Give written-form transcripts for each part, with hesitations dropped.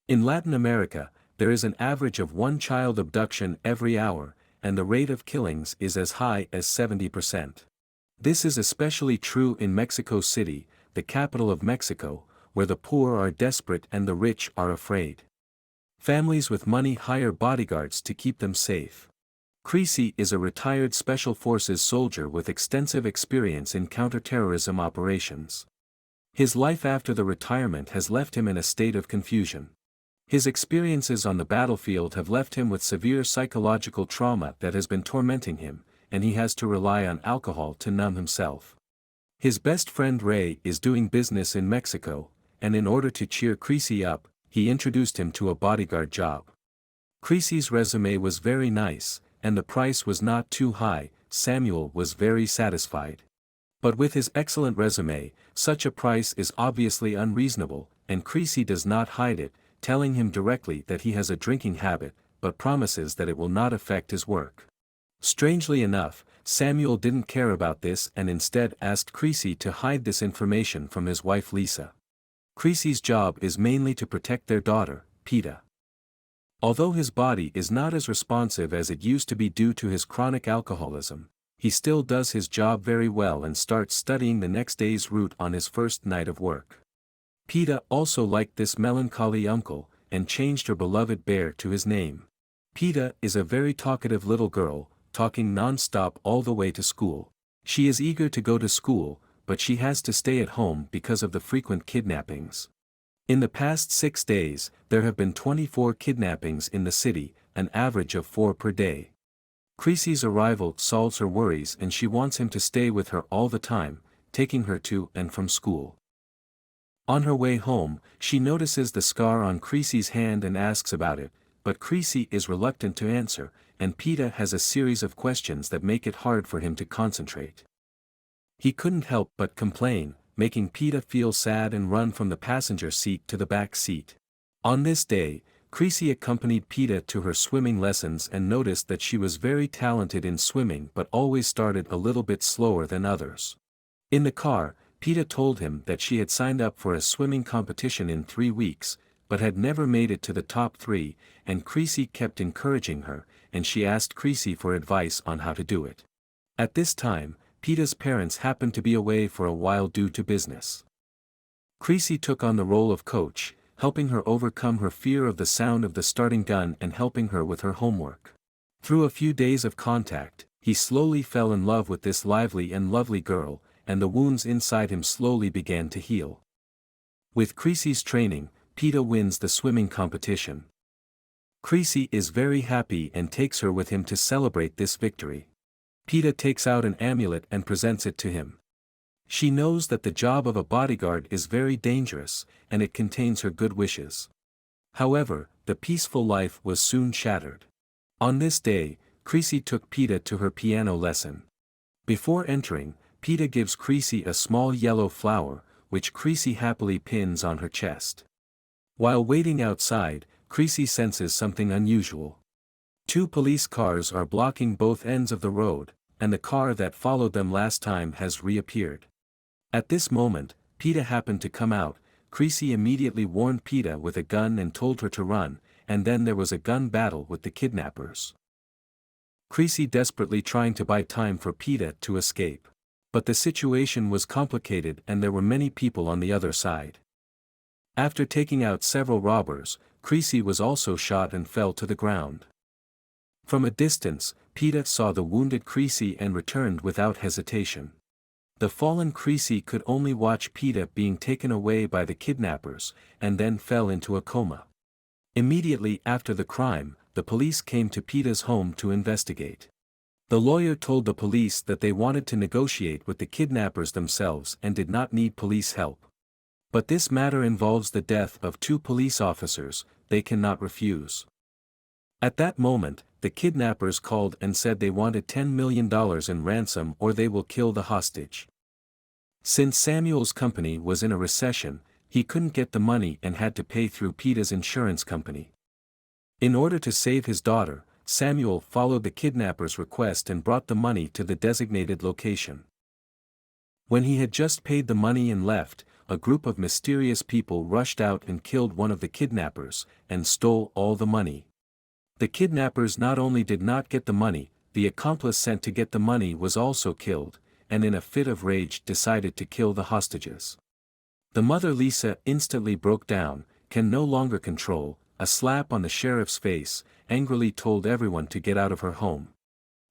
In Latin America, there is an average of one child abduction every hour, and the rate of killings is as high as 70%. This is especially true in Mexico City, the capital of Mexico, where the poor are desperate and the rich are afraid. Families with money hire bodyguards to keep them safe. Creasy is a retired Special Forces soldier with extensive experience in counterterrorism operations. His life after the retirement has left him in a state of confusion. His experiences on the battlefield have left him with severe psychological trauma that has been tormenting him, and he has to rely on alcohol to numb himself. His best friend Ray is doing business in Mexico, and in order to cheer Creasy up, he introduced him to a bodyguard job. Creasy's resume was very nice, and the price was not too high. Samuel was very satisfied. But with his excellent resume, such a price is obviously unreasonable, and Creasy does not hide it, telling him directly that he has a drinking habit, but promises that it will not affect his work. Strangely enough, Samuel didn't care about this and instead asked Creasy to hide this information from his wife Lisa. Creasy's job is mainly to protect their daughter, Peta. Although his body is not as responsive as it used to be due to his chronic alcoholism, he still does his job very well and starts studying the next day's route on his first night of work. Peta also liked this melancholy uncle, and changed her beloved bear to his name. Peta is a very talkative little girl, talking non-stop all the way to school. She is eager to go to school, but she has to stay at home because of the frequent kidnappings. In the past 6 days, there have been 24 kidnappings in the city, an average of 4 per day. Creasy's arrival solves her worries and she wants him to stay with her all the time, taking her to and from school. On her way home, she notices the scar on Creasy's hand and asks about it, but Creasy is reluctant to answer, and Peta has a series of questions that make it hard for him to concentrate. He couldn't help but complain, making Peta feel sad and run from the passenger seat to the back seat. On this day, Creasy accompanied Peta to her swimming lessons and noticed that she was very talented in swimming but always started a little bit slower than others. In the car, Peta told him that she had signed up for a swimming competition in 3 weeks, but had never made it to the top 3, and Creasy kept encouraging her, and she asked Creasy for advice on how to do it. At this time, Peta's parents happened to be away for a while due to business. Creasy took on the role of coach, helping her overcome her fear of the sound of the starting gun and helping her with her homework. Through a few days of contact, he slowly fell in love with this lively and lovely girl, and the wounds inside him slowly began to heal. With Creasy's training, Peta wins the swimming competition. Creasy is very happy and takes her with him to celebrate this victory. Peta takes out an amulet and presents it to him. She knows that the job of a bodyguard is very dangerous, and it contains her good wishes. However, the peaceful life was soon shattered. On this day, Creasy took Peta to her piano lesson. Before entering, Peta gives Creasy a small yellow flower, which Creasy happily pins on her chest. While waiting outside, Creasy senses something unusual. 2 police cars are blocking both ends of the road, and the car that followed them last time has reappeared. At this moment, Peta happened to come out. Creasy immediately warned Peta with a gun and told her to run, and then there was a gun battle with the kidnappers. Creasy desperately trying to buy time for Peta to escape. But the situation was complicated and there were many people on the other side. After taking out several robbers, Creasy was also shot and fell to the ground. From a distance, Peta saw the wounded Creasy and returned without hesitation. The fallen Creasy could only watch Peta being taken away by the kidnappers, and then fell into a coma. Immediately after the crime, the police came to Peta's home to investigate. The lawyer told the police that they wanted to negotiate with the kidnappers themselves and did not need police help. But this matter involves the death of 2 police officers, they cannot refuse. At that moment, the kidnappers called and said they wanted $10 million in ransom or they will kill the hostage. Since Samuel's company was in a recession, he couldn't get the money and had to pay through Peta's insurance company. In order to save his daughter, Samuel followed the kidnappers' request and brought the money to the designated location. When he had just paid the money and left, a group of mysterious people rushed out and killed one of the kidnappers, and stole all the money. The kidnappers not only did not get the money, the accomplice sent to get the money was also killed, and in a fit of rage decided to kill the hostages. The mother Lisa instantly broke down, can no longer control, a slap on the sheriff's face, angrily told everyone to get out of her home.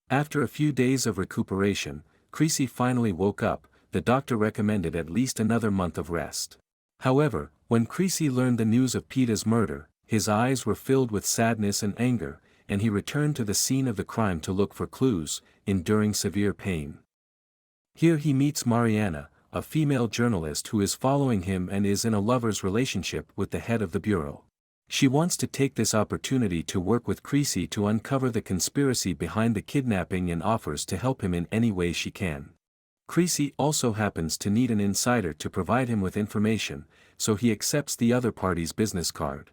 After a few days of recuperation, Creasy finally woke up. The doctor recommended at least another month of rest. However, when Creasy learned the news of Peeta's murder, his eyes were filled with sadness and anger, and he returned to the scene of the crime to look for clues, enduring severe pain. Here he meets Mariana, a female journalist who is following him and is in a lover's relationship with the head of the bureau. She wants to take this opportunity to work with Creasy to uncover the conspiracy behind the kidnapping and offers to help him in any way she can. Creasy also happens to need an insider to provide him with information, so he accepts the other party's business card.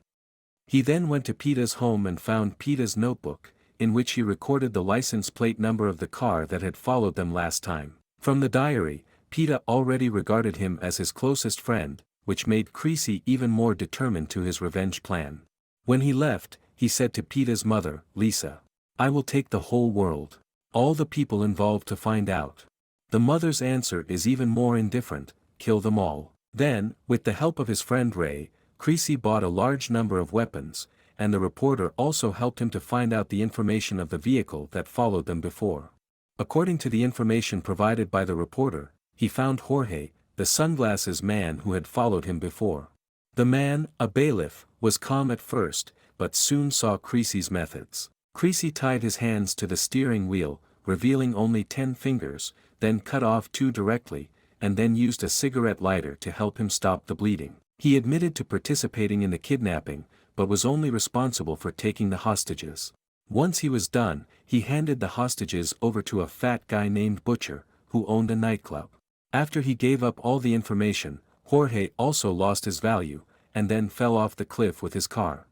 He then went to Peeta's home and found Peeta's notebook, in which he recorded the license plate number of the car that had followed them last time. From the diary, Peeta already regarded him as his closest friend, which made Creasy even more determined to his revenge plan. When he left, he said to Peeta's mother, Lisa, "I will take the whole world. All the people involved to find out." The mother's answer is even more indifferent, "Kill them all." Then, with the help of his friend Ray, Creasy bought a large number of weapons, and the reporter also helped him to find out the information of the vehicle that followed them before. According to the information provided by the reporter, he found Jorge, the sunglasses man who had followed him before. The man, a bailiff, was calm at first, but soon saw Creasy's methods. Creasy tied his hands to the steering wheel, revealing only 10 fingers, then cut off 2 directly, and then used a cigarette lighter to help him stop the bleeding. He admitted to participating in the kidnapping, but was only responsible for taking the hostages. Once he was done, he handed the hostages over to a fat guy named Butcher, who owned a nightclub. After he gave up all the information, Jorge also lost his value, and then fell off the cliff with his car.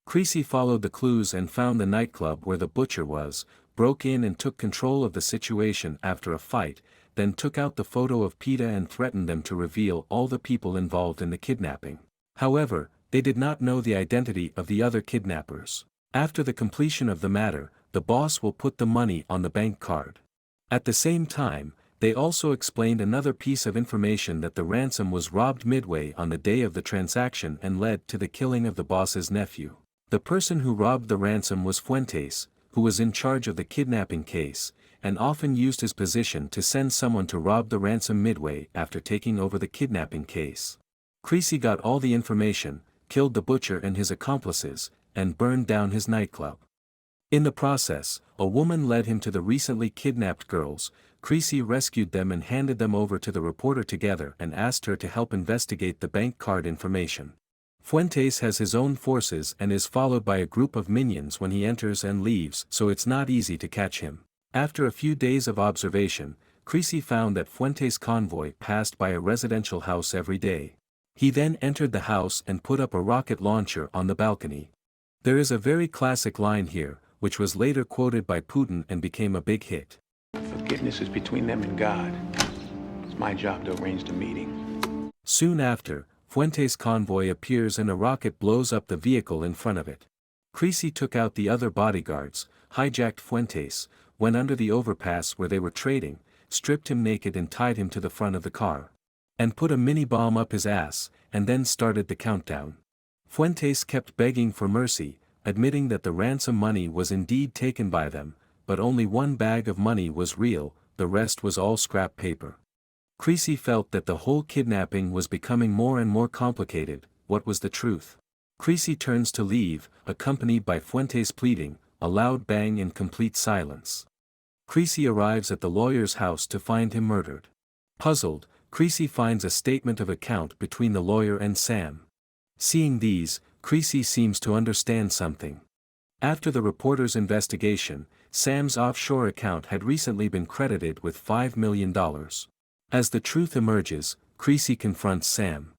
Creasy followed the clues and found the nightclub where the Butcher was, broke in and took control of the situation after a fight, then took out the photo of Peeta and threatened them to reveal all the people involved in the kidnapping. However, they did not know the identity of the other kidnappers. After the completion of the matter, the boss will put the money on the bank card. At the same time, they also explained another piece of information that the ransom was robbed midway on the day of the transaction and led to the killing of the boss's nephew. The person who robbed the ransom was Fuentes, who was in charge of the kidnapping case, and often used his position to send someone to rob the ransom midway after taking over the kidnapping case. Creasy got all the information, killed the Butcher and his accomplices, and burned down his nightclub. In the process, a woman led him to the recently kidnapped girls. Creasy rescued them and handed them over to the reporter together and asked her to help investigate the bank card information. Fuentes has his own forces and is followed by a group of minions when he enters and leaves, so it's not easy to catch him. After a few days of observation, Creasy found that Fuentes' convoy passed by a residential house every day. He then entered the house and put up a rocket launcher on the balcony. There is a very classic line here, which was later quoted by Putin and became a big hit. Forgiveness is between them and God. It's my job to arrange the meeting. Soon after, Fuentes' convoy appears and a rocket blows up the vehicle in front of it. Creasy took out the other bodyguards, hijacked Fuentes, went under the overpass where they were trading, stripped him naked and tied him to the front of the car. And put a mini-bomb up his ass, and then started the countdown. Fuentes kept begging for mercy, admitting that the ransom money was indeed taken by them, but only one bag of money was real, the rest was all scrap paper. Creasy felt that the whole kidnapping was becoming more and more complicated. What was the truth? Creasy turns to leave, accompanied by Fuentes pleading, a loud bang and complete silence. Creasy arrives at the lawyer's house to find him murdered. Puzzled, Creasy finds a statement of account between the lawyer and Sam. Seeing these, Creasy seems to understand something. After the reporter's investigation, Sam's offshore account had recently been credited with $5 million. As the truth emerges, Creasy confronts Sam.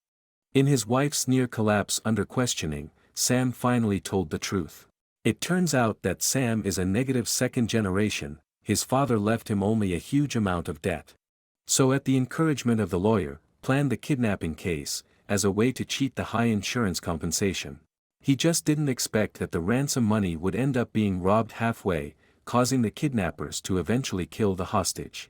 In his wife's near collapse under questioning, Sam finally told the truth. It turns out that Sam is a negative second generation, his father left him only a huge amount of debt. So at the encouragement of the lawyer, planned the kidnapping case, as a way to cheat the high insurance compensation. He just didn't expect that the ransom money would end up being robbed halfway, causing the kidnappers to eventually kill the hostage.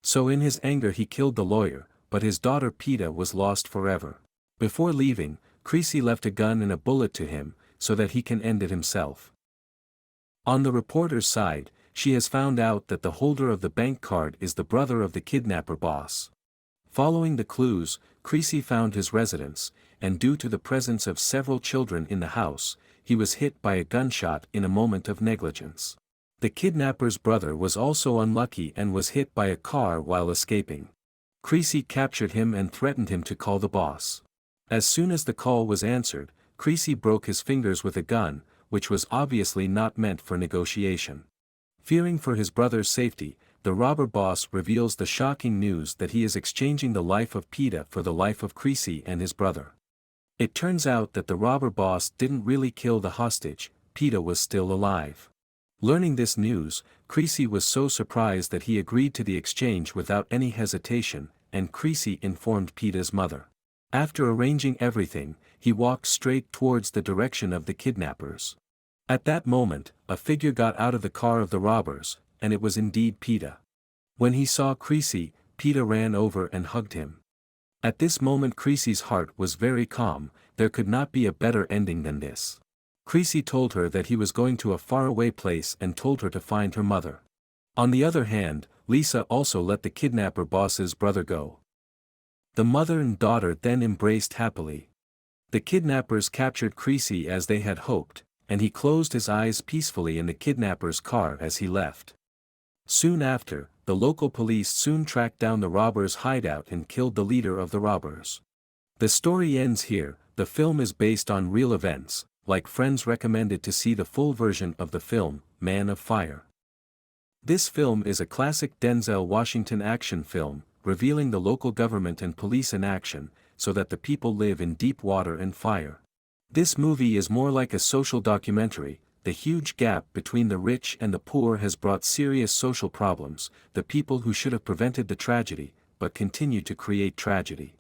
So in his anger he killed the lawyer, but his daughter Peta was lost forever. Before leaving, Creasy left a gun and a bullet to him, so that he can end it himself. On the reporter's side, she has found out that the holder of the bank card is the brother of the kidnapper boss. Following the clues, Creasy found his residence, and due to the presence of several children in the house, he was hit by a gunshot in a moment of negligence. The kidnapper's brother was also unlucky and was hit by a car while escaping. Creasy captured him and threatened him to call the boss. As soon as the call was answered, Creasy broke his fingers with a gun, which was obviously not meant for negotiation. Fearing for his brother's safety, the robber boss reveals the shocking news that he is exchanging the life of Peta for the life of Creasy and his brother. It turns out that the robber boss didn't really kill the hostage, Peta was still alive. Learning this news, Creasy was so surprised that he agreed to the exchange without any hesitation, and Creasy informed Peta's mother. After arranging everything, he walked straight towards the direction of the kidnappers. At that moment, a figure got out of the car of the robbers, and it was indeed Peta. When he saw Creasy, Peta ran over and hugged him. At this moment Creasy's heart was very calm, there could not be a better ending than this. Creasy told her that he was going to a faraway place and told her to find her mother. On the other hand, Lisa also let the kidnapper boss's brother go. The mother and daughter then embraced happily. The kidnappers captured Creasy as they had hoped, and he closed his eyes peacefully in the kidnapper's car as he left. Soon after, the local police soon tracked down the robbers' hideout and killed the leader of the robbers. The story ends here. The film is based on real events, like friends recommended to see the full version of the film, Man of Fire. This film is a classic Denzel Washington action film, revealing the local government and police in action, so that the people live in deep water and fire. This movie is more like a social documentary. The huge gap between the rich and the poor has brought serious social problems, the people who should have prevented the tragedy, but continue to create tragedy.